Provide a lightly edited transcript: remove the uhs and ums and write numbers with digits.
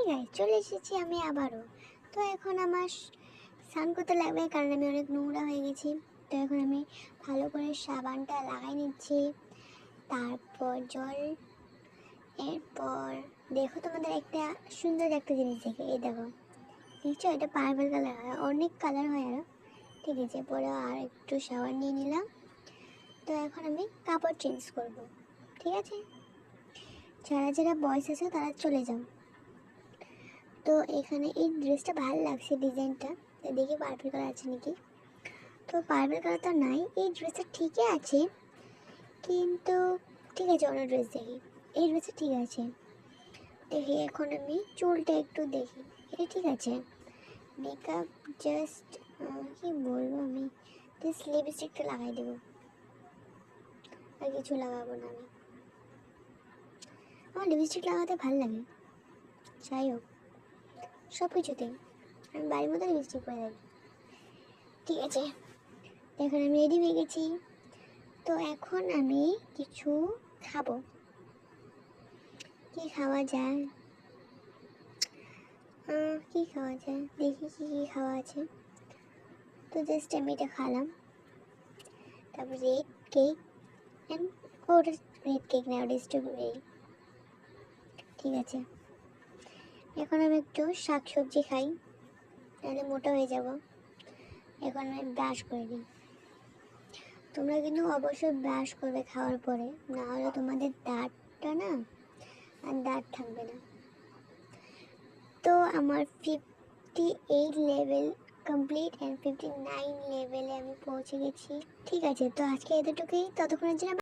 Guys, চলে এসেছি আমি আবারও। তো এখন আমার স্নান করতে লাগবে, কারণ আমি অনেক নোংরা হয়ে গেছি। তো এখন আমি ভালো করে সাবানটা লাগাই নিচ্ছি, তারপর জল। এরপর দেখো, তোমাদের একটা সুন্দর একটা জিনিস দেখে, এই দেখো, দেখছো, এটা পার্পল কালার হয়, অনেক কালার হয় আরও। ঠিক আছে, পরে আর একটু সাবান নিয়ে নিলাম। তো এখন আমি কাপড় চেঞ্জ করব, ঠিক আছে? যারা যারা বয়স আছে তারা চলে যাও। তো এখানে এই ড্রেসটা ভালো লাগছে, ডিজাইনটা। তো দেখি পার্পল কালার আছে নাকি। তো পার্পল কালার তো নাই, এই ড্রেসটা ঠিকই আছে, কিন্তু ঠিক আছে, অন্য ড্রেস দেখি। এই ড্রেসটা ঠিক আছে, দেখি। এখন আমি চুলটা একটু দেখি, এটা ঠিক আছে। মেকআপ জাস্ট কি বলবো, আমি জাস্ট লিপস্টিকটা লাগাই দেবো, আর কিছু লাগাবো না আমি। আমার লিপস্টিক লাগাতে ভালো লাগে, যাই হোক, সব কিছুতেই আমি বাড়ির মধ্যে লিপস্টিক করে থাকি। ঠিক আছে, এখন আমি রেডি হয়ে গেছি। তো এখন আমি কিছু খাবো। কি খাওয়া যায়, কি খাওয়া যায়, দেখি কি কি খাওয়া আছে। তো জাস্ট আমি এটা খালাম। তারপর রেড কেক, অ্যান্ড ওটা রেড কেক না, ওটা স্ট্রবেরি। ঠিক আছে, এখন আমি একটু শাক সবজি খাই, তাহলে মোটা হয়ে যাব। এখন আমি ব্রাশ করে দিই। তোমরা কিন্তু অবশ্যই ব্রাশ করবে খাওয়ার পরে, না হলে তোমাদের দাঁতটা না আর দাঁত থাকবে না। তো আমার 58 লেভেল কমপ্লিট অ্যান্ড 59 লেভেলে আমি পৌঁছে গেছি। ঠিক আছে, তো আজকে এতটুকুই, ততক্ষণের জন্য